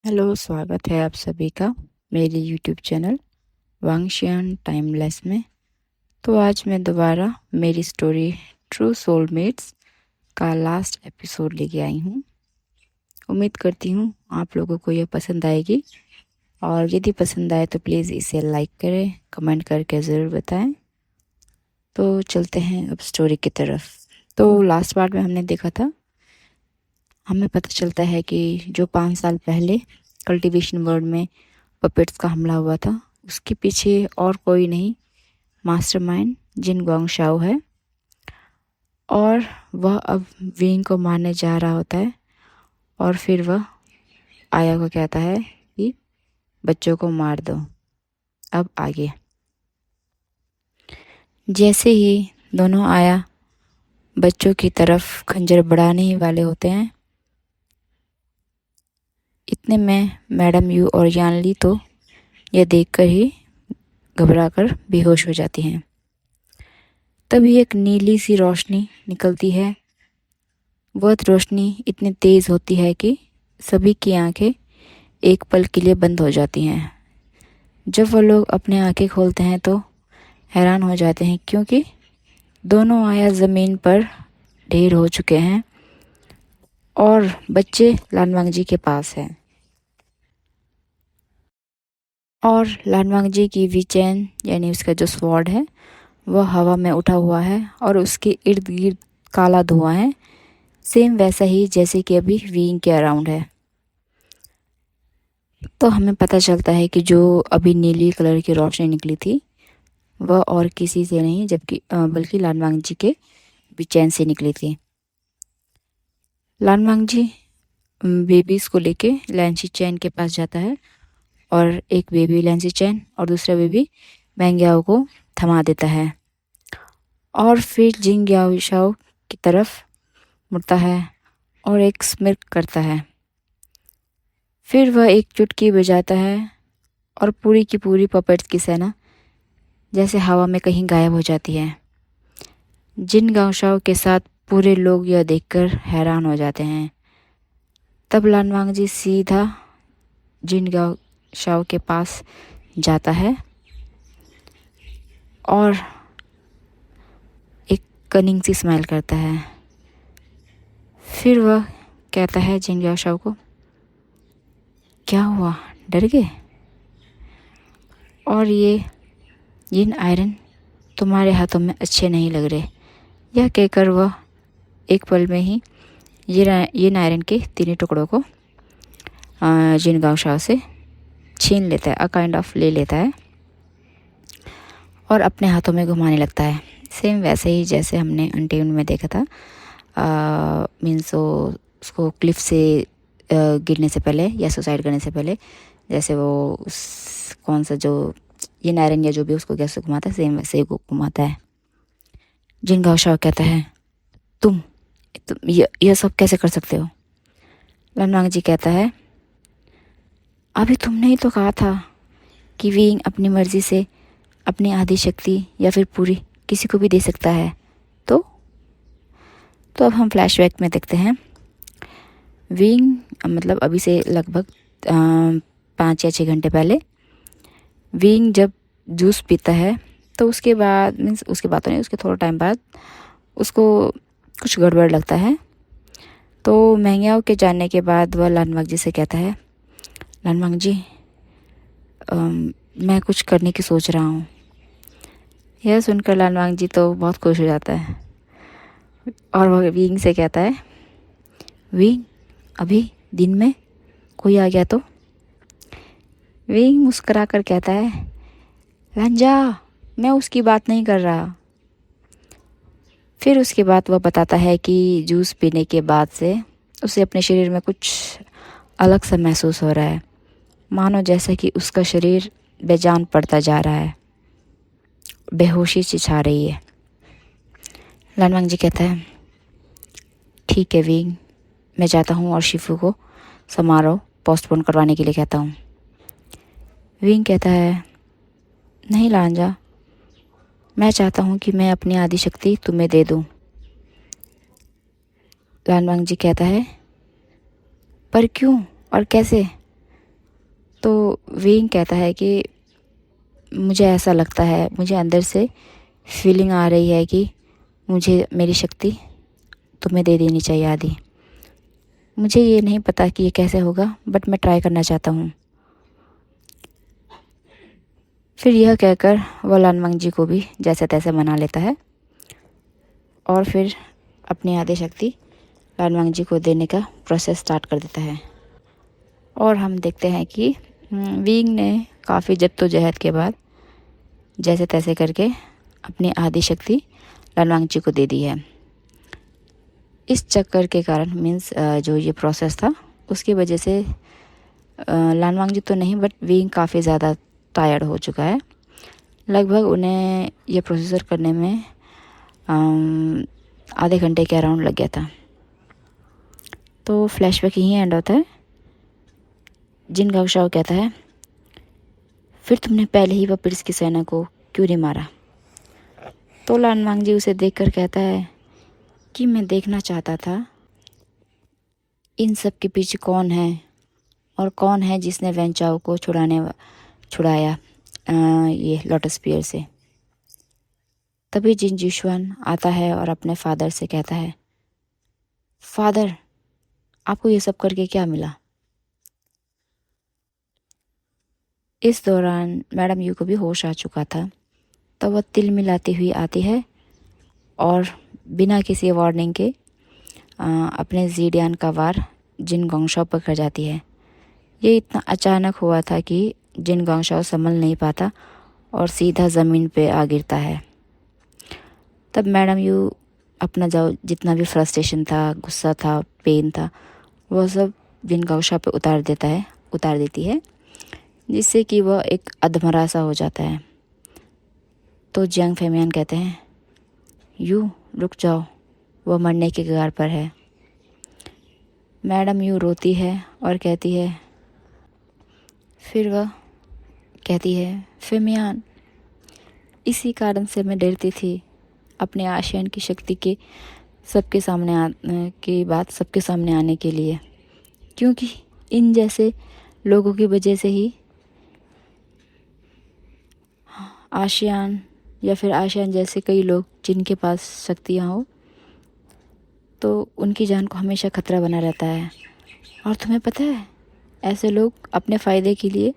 Hello, स्वागत है आप सभी का मेरे यूट्यूब चैनल वांगशियान टाइमलेस में। तो आज मैं दोबारा मेरी स्टोरी ट्रू सोलमेट्स का लास्ट एपिसोड लेके आई हूँ। उम्मीद करती हूँ आप लोगों को यह पसंद आएगी, और यदि पसंद आए तो प्लीज़ इसे लाइक करें, कमेंट करके ज़रूर बताएं। तो चलते हैं अब स्टोरी की तरफ। तो लास्ट पार्ट में हमने देखा था, हमें पता चलता है कि जो 5 साल पहले कल्टीवेशन वर्ल्ड में पपेट्स का हमला हुआ था, उसके पीछे और कोई नहीं, मास्टरमाइंड जिन गुआंगशाओ है। और वह अब विंग को मारने जा रहा होता है, और फिर वह आया को कहता है कि बच्चों को मार दो। अब आगे जैसे ही दोनों आया बच्चों की तरफ खंजर बढ़ाने ही वाले होते हैं, इतने में मैडम यू और यानली तो यह देखकर ही घबराकर बेहोश हो जाती हैं। तभी एक नीली सी रोशनी निकलती है। वह रोशनी इतनी तेज़ होती है कि सभी की आंखें एक पल के लिए बंद हो जाती हैं। जब वह लोग अपनी आंखें खोलते हैं तो हैरान हो जाते हैं, क्योंकि दोनों आया ज़मीन पर ढेर हो चुके हैं और बच्चे लानवांग जी के पास हैं। और लानवांग जी की विचैन यानी उसका जो स्वॉर्ड है वह हवा में उठा हुआ है, और उसके इर्द गिर्द काला धुआं है, सेम वैसा ही जैसे कि अभी विंग के अराउंड है। तो हमें पता चलता है कि जो अभी नीली कलर की रोशनी निकली थी वह और किसी से नहीं, जबकि बल्कि लानवांग जी के विचैन से निकली थी। लानवांग जी बेबीज़ को लेके लैंसी चैन के पास जाता है, और एक बेबी लैंसी चैन और दूसरा बेबी मैंग्याओ को थमा देता है, और फिर जिंग याओशाओ की तरफ मुड़ता है और एक स्मिर्क करता है। फिर वह एक चुटकी बजाता है और पूरी की पूरी पपेट्स की सेना जैसे हवा में कहीं गायब हो जाती है। जिन गांवशाओं के साथ पूरे लोग यह देखकर हैरान हो जाते हैं। तब लानवांग जी सीधा जिन गांवशाओ के पास जाता है और एक कनिंग सी स्माइल करता है। फिर वह कहता है जिन गांवशाओ को, क्या हुआ, डर गए? और ये जिन आयरन तुम्हारे हाथों में अच्छे नहीं लग रहे। यह कहकर वह एक पल में ही ये आयरन के तीनों टुकड़ों को जिन गांवशाओ से छीन लेता है, काइंड ऑफ ले लेता है और अपने हाथों में घुमाने लगता है। सेम वैसे ही जैसे हमने अनटेम्ड में देखा था। मीन्स उसको क्लिफ से गिरने से पहले या सुसाइड करने से पहले, जैसे वो कौन सा जो ये नायरन या जो भी उसको कैसे घुमाता है, सेम वैसे ही घुमाता है। जिन गांवशाओ कहता है, तुम यह सब कैसे कर सकते हो? लानवांग जी कहता है, अभी तुमने ही तो कहा था कि विंग अपनी मर्जी से अपनी आधी शक्ति या फिर पूरी किसी को भी दे सकता है। तो अब हम फ्लैशबैक में देखते हैं। विंग मतलब अभी से लगभग 5 या 6 घंटे पहले विंग जब जूस पीता है, तो उसके बाद मीन्स उसके बाद तो नहीं, उसके थोड़ा टाइम बाद उसको कुछ गड़बड़ लगता है। तो मैंग्याओ के जानने के बाद वह लानवांग जी से कहता है, लानवांग जी मैं कुछ करने की सोच रहा हूँ। यह सुनकर लानवांग जी तो बहुत खुश हो जाता है, और वह विंग से कहता है, विंग अभी दिन में कोई आ गया तो? विंग मुस्कुरा कर कहता है, लंजा मैं उसकी बात नहीं कर रहा। फिर उसके बाद वह बताता है कि जूस पीने के बाद से उसे अपने शरीर में कुछ अलग सा महसूस हो रहा है, मानो जैसे कि उसका शरीर बेजान पड़ता जा रहा है, बेहोशी सी छा रही है। लानवांग जी कहता है, ठीक है विंग, मैं जाता हूँ और शिफू को समारोह पोस्टपोन करवाने के लिए कहता हूँ। विंग कहता है, नहीं लांजा, मैं चाहता हूँ कि मैं अपनी आधी शक्ति तुम्हें दे दूँ। लानवांग जी कहता है, पर क्यों और कैसे? तो विंग कहता है कि मुझे ऐसा लगता है, मुझे अंदर से फीलिंग आ रही है कि मुझे मेरी शक्ति तुम्हें दे देनी चाहिए आधी। मुझे ये नहीं पता कि ये कैसे होगा, बट मैं ट्राई करना चाहता हूँ। फिर यह कहकर वह लानवांग जी को भी जैसे तैसे मना लेता है और फिर अपनी आधी शक्ति लानवांग जी को देने का प्रोसेस स्टार्ट कर देता है। और हम देखते हैं कि विंग ने काफ़ी जद्दोजहद के बाद जैसे तैसे करके अपनी आधी शक्ति लानवांग जी को दे दी है। इस चक्कर के कारण मीन्स जो ये प्रोसेस था उसकी वजह से लानवांग जी तो नहीं बट विंग काफ़ी ज़्यादा टायर्ड हो चुका है। लगभग उन्हें ये प्रोसीजर करने में आधे घंटे के अराउंड लग गया था। तो फ्लैशबैक यहीं एंड होता है। जिन गाओशाओ कहता है, फिर तुमने पहले ही वह की सेना को क्यों नहीं मारा? तो लानवांग जी उसे देखकर कहता है कि मैं देखना चाहता था इन सब के पीछे कौन है और कौन है जिसने वेंचाओ को छुड़ाया ये लोटस पियर से। तभी जिन जुशुआन आता है और अपने फादर से कहता है, फादर आपको ये सब करके क्या मिला? इस दौरान मैडम यू को भी होश आ चुका था। तो वह तिल मिलाती हुई आती है और बिना किसी वार्निंग के अपने जीडियान का वार जिन गोंगशाओ पर कर जाती है। ये इतना अचानक हुआ था कि जिन गोंगशाओ संभल नहीं पाता और सीधा ज़मीन पे आ गिरता है। तब मैडम यू अपना जो जितना भी फ्रस्ट्रेशन था, गुस्सा था, पेन था, वह सब जिन गोंगशाओ पे उतार देती है, जिससे कि वह एक अधमरा सा हो जाता है। तो जियांग फेमियान कहते हैं, यू रुक जाओ, वह मरने के कगार पर है। मैडम यू रोती है और कहती है, फिर वह कहती है, फेमियान इसी कारण से मैं डरती थी अपने आशियान की शक्ति के सबके सामने आने के लिए, क्योंकि इन जैसे लोगों की वजह से ही आशियान या फिर आशियान जैसे कई लोग जिनके पास शक्तियाँ हो तो उनकी जान को हमेशा खतरा बना रहता है। और तुम्हें पता है, ऐसे लोग अपने फ़ायदे के लिए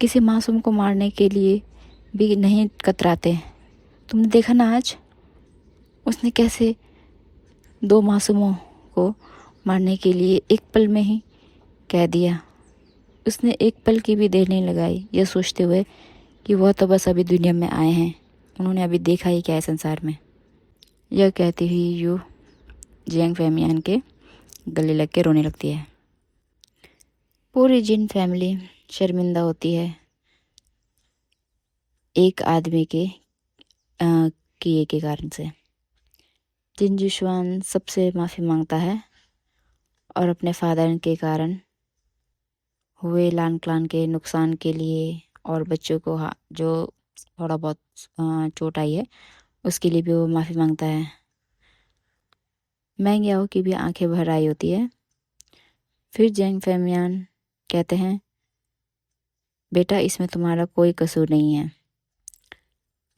किसी मासूम को मारने के लिए भी नहीं कतराते। तुमने देखा ना आज उसने कैसे 2 मासूमों को मारने के लिए एक पल में ही कह दिया। उसने एक पल की भी देर नहीं लगाई यह सोचते हुए कि वह तो बस अभी दुनिया में आए हैं, उन्होंने अभी देखा ही क्या है संसार में। यह कहती हुई यू जियांग फेमियान के गले लग के रोने लगती है। पूरी जिन फैमिली शर्मिंदा होती है एक आदमी के किए के कारण से। जिन जुशुआन सबसे माफ़ी मांगता है और अपने फादर के कारण हुए लान क्लान के नुकसान के लिए और बच्चों को जो थोड़ा बहुत चोट आई है उसके लिए भी वो माफ़ी मांगता है। मैंग याओ की भी आंखें भर आई होती है। फिर जियांग फेमियान कहते हैं, बेटा इसमें तुम्हारा कोई कसूर नहीं है।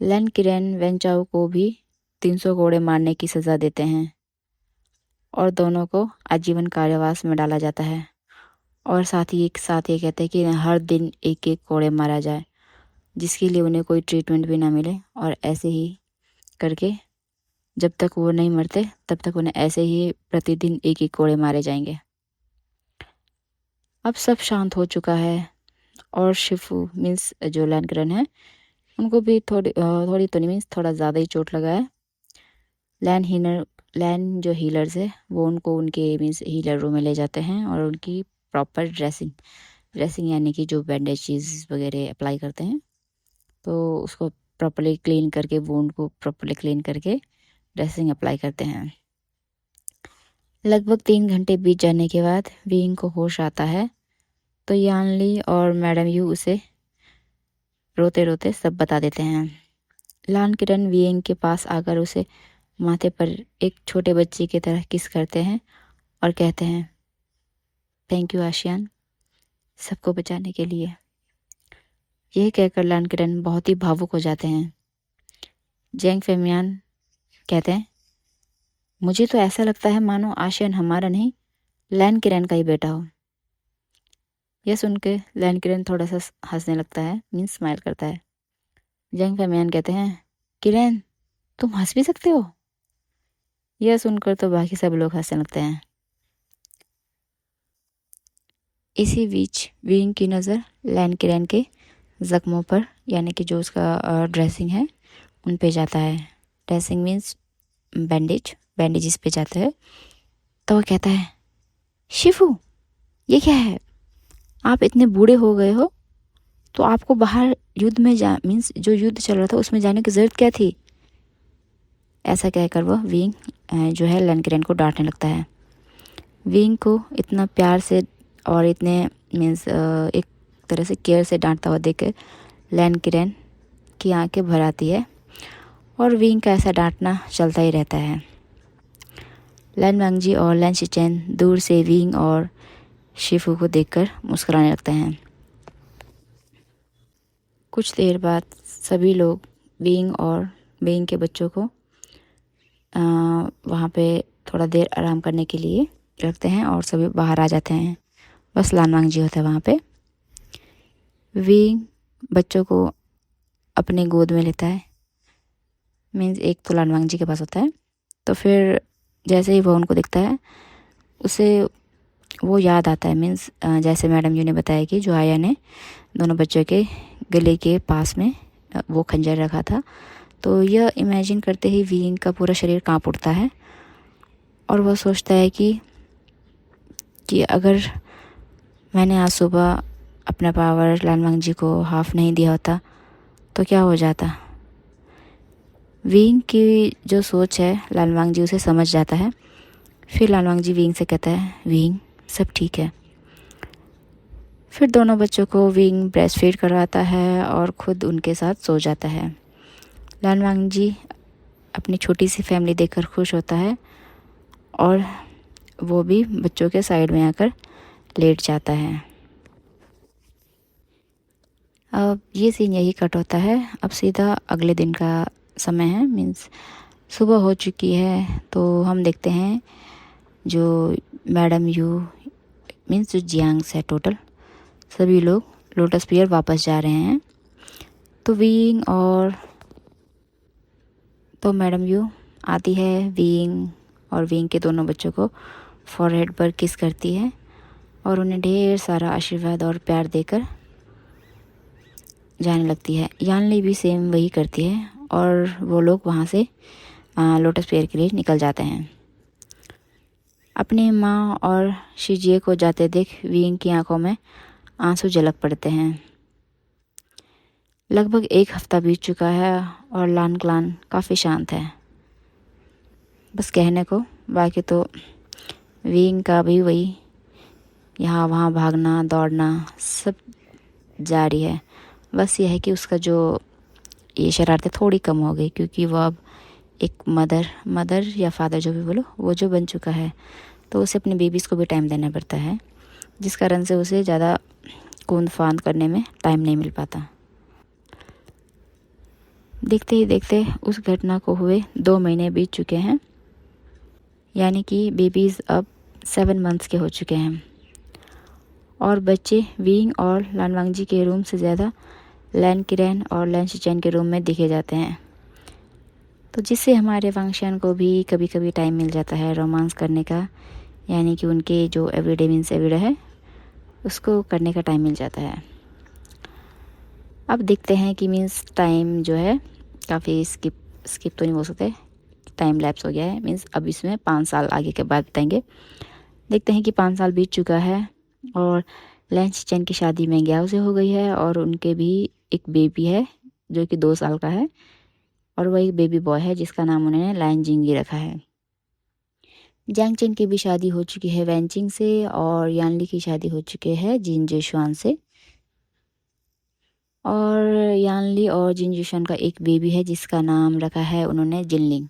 लैन किरेन वेंचाओ को भी 300 घोड़े मारने की सज़ा देते हैं और दोनों को आजीवन कारावास में डाला जाता है। और साथ ये कहते हैं कि हर दिन एक एक घोड़े मारा जाए, जिसके लिए उन्हें कोई ट्रीटमेंट भी ना मिले। और ऐसे ही करके जब तक वो नहीं मरते तब तक उन्हें ऐसे ही प्रतिदिन एक एक घोड़े मारे जाएंगे। अब सब शांत हो चुका है और शिफू मीन्स जो लैनकरन है उनको भी थोड़ी तो नहीं मीन्स थोड़ा ज़्यादा ही चोट लगा है। लैन जो हीलर्स है वो उनको उनके मीन्स हीलर रूम में ले जाते हैं और उनकी प्रॉपर ड्रेसिंग यानी कि जो बैंडेजेस वगैरह अप्लाई करते हैं, तो उसको प्रॉपरली क्लीन करके वुंड को प्रॉपरली क्लीन करके ड्रेसिंग अप्लाई करते हैं। लगभग 3 घंटे बीत जाने के बाद विंग को होश आता है। तो यानली और मैडम यू उसे रोते रोते सब बता देते हैं। लान किरण विंग के पास आकर उसे माथे पर एक छोटे बच्चे की तरह किस करते हैं और कहते हैं, थैंक यू आशियान, सबको बचाने के लिए। यह कहकर लान किरण बहुत ही भावुक हो जाते हैं। जैंग फेमियान कहते हैं, मुझे तो ऐसा लगता है मानो आशियन हमारा नहीं, लैन किरण का ही बेटा हो। यह सुन के लैन किरण थोड़ा सा हंसने लगता है, मीन्स स्माइल करता है। जैंग फेमियान कहते हैं, किरण तुम हंस भी सकते हो। यह सुनकर तो बाकी सब लोग हंसने लगते हैं। इसी बीच विंग की नज़र लैन किरण के ज़ख्मों पर, यानी कि जो उसका ड्रेसिंग है उन पे जाता है। ड्रेसिंग मीन्स बैंडेजेस पे जाता है। तो वो कहता है, शिफू ये क्या है, आप इतने बूढ़े हो गए हो तो आपको बाहर युद्ध में मीन्स जो युद्ध चल रहा था उसमें जाने की ज़रूरत क्या थी। ऐसा कहकर वह विंग जो है लैन किरण को डांटने लगता है। विंग को इतना प्यार से और इतने मीन्स एक तरह से केयर से डांटता हुआ देख लैन किरण की आंखें भर आती है और विंग का ऐसा डांटना चलता ही रहता है। लैन वांगजी और लैन शिचेन दूर से विंग और शिफू को देखकर मुस्कुराने लगते हैं। कुछ देर बाद सभी लोग विंग के बच्चों को वहाँ पे थोड़ा देर आराम करने के लिए रखते हैं और सभी बाहर आ जाते हैं। बस लान वांगजी होता है वहाँ पे। विंग बच्चों को अपने गोद में लेता है, मीन्स एक तो लान वांगजी के पास होता है। तो फिर जैसे ही वो उनको दिखता है उसे वो याद आता है, मीन्स जैसे मैडम जी ने बताया कि जो आया ने दोनों बच्चों के गले के पास में वो खंजर रखा था। तो यह इमेजिन करते ही विंग का पूरा शरीर कांप उठता है और वह सोचता है कि अगर मैंने आज सुबह अपना पावर लान वांगजी को हाफ नहीं दिया होता तो क्या हो जाता। विंग की जो सोच है लान वांगजी उसे समझ जाता है। फिर लान वांगजी विंग से कहता है, विंग सब ठीक है। फिर दोनों बच्चों को विंग ब्रेस्ट फीड करवाता है और ख़ुद उनके साथ सो जाता है। लान वांगजी अपनी छोटी सी फैमिली देखकर खुश होता है और वो भी बच्चों के साइड में आकर लेट जाता है। अब ये सीन यही कट होता है। अब सीधा अगले दिन का समय है, मीन्स सुबह हो चुकी है। तो हम देखते हैं जो मैडम यू मीन्स जो जियांग्स है टोटल सभी लोग लोटस पियर वापस जा रहे हैं। तो विंग और तो मैडम यू आती है, विंग के दोनों बच्चों को फॉरहेड पर किस करती है और उन्हें ढेर सारा आशीर्वाद और प्यार देकर जाने लगती है। यानली भी सेम वही करती है और वो लोग वहाँ से लोटस पियर के लिए निकल जाते हैं। अपनी माँ और शिजिए को जाते देख विंग की आंखों में आंसू झलक पड़ते हैं। लगभग एक हफ्ता बीत चुका है और लान क्लान काफ़ी शांत है। बस कहने को, बाकी तो विंग का भी वही यहाँ वहाँ भागना दौड़ना सब जारी है। बस यह है कि उसका जो ये शरारतें थोड़ी कम हो गई, क्योंकि वो अब एक मदर या फादर जो भी बोलो वो जो बन चुका है। तो उसे अपने बेबीज़ को भी टाइम देना पड़ता है, जिस कारण से उसे ज़्यादा कूद फांद करने में टाइम नहीं मिल पाता। देखते ही देखते उस घटना को हुए 2 महीने बीत चुके हैं, यानी कि बेबीज़ अब 7 मंथ्स के हो चुके हैं और बच्चे विंग और लान वांगजी के रूम से ज़्यादा लैन किरण और लैन शिचेन के रूम में दिखे जाते हैं। तो जिससे हमारे वांगशान को भी कभी कभी टाइम मिल जाता है रोमांस करने का, यानी कि उनके जो एवरीडे मीन्स एवरीडे है उसको करने का टाइम मिल जाता है। अब देखते हैं कि मीन्स टाइम जो है काफ़ी स्किप तो नहीं हो सकते, टाइम लैप्स हो गया है। मीन्स अब इसमें 5 साल आगे के बाद बताएंगे। देखते हैं कि 5 साल बीत चुका है और लैन शिचेन की शादी में ग्याओ से हो गई है और उनके भी एक बेबी है जो कि 2 साल का है और वह एक बेबी बॉय है जिसका नाम उन्होंने लाइन जिंगी रखा है। जैंग चेन की भी शादी हो चुकी है वैनचिंग से और यानली की शादी हो चुकी है जिन जेशुआन से और यानली और जिन जेशुआन का एक बेबी है जिसका नाम रखा है उन्होंने जिनलिंग।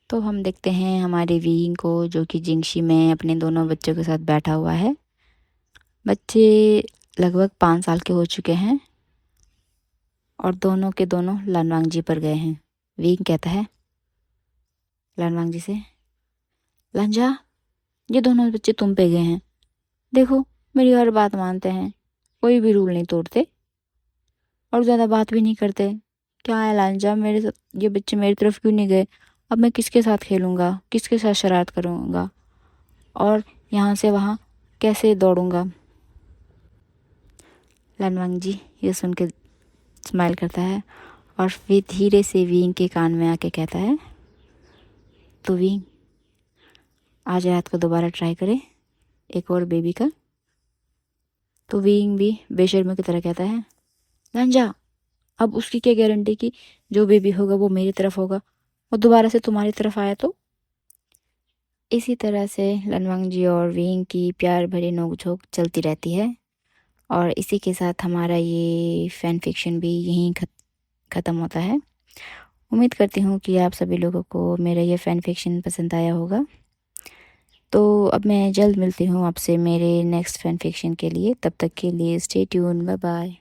तो हम देखते हैं हमारे विंग को जो कि जिंगशी में अपने दोनों बच्चों के साथ बैठा हुआ है बच्चे लगभग 5 साल के हो चुके हैं और दोनों के दोनों लानवांग जी पर गए हैं। विंग कहता है लानवांग जी से, लांजा, ये दोनों बच्चे तुम पे गए हैं। देखो, मेरी हर बात मानते हैं, कोई भी रूल नहीं तोड़ते और ज़्यादा बात भी नहीं करते। क्या है लांजा, मेरे साथ ये बच्चे मेरी तरफ क्यों नहीं गए? अब मैं किसके साथ खेलूँगा, किसके साथ शरारत करूँगा और यहाँ से वहाँ कैसे दौड़ूँगा? लानवांग जी ये सुन के स्माइल करता है और फिर धीरे से विंग के कान में आके कहता है, तो विंग, आज रात को दोबारा ट्राई करें एक और बेबी का। तो विंग भी बेशर्मी की तरह कहता है, लांजा, अब उसकी क्या गारंटी कि जो बेबी होगा वो मेरी तरफ होगा और दोबारा से तुम्हारी तरफ आया तो? इसी तरह से लानवांग जी और विंग की प्यार भरी नोक-झोंक चलती रहती है और इसी के साथ हमारा ये फैन फिक्शन भी यहीं ख़त्म होता है। उम्मीद करती हूँ कि आप सभी लोगों को मेरा ये फैन फिक्शन पसंद आया होगा। तो अब मैं जल्द मिलती हूँ आपसे मेरे नेक्स्ट फैन फिक्शन के लिए। तब तक के लिए स्टे ट्यून, बाय बाय।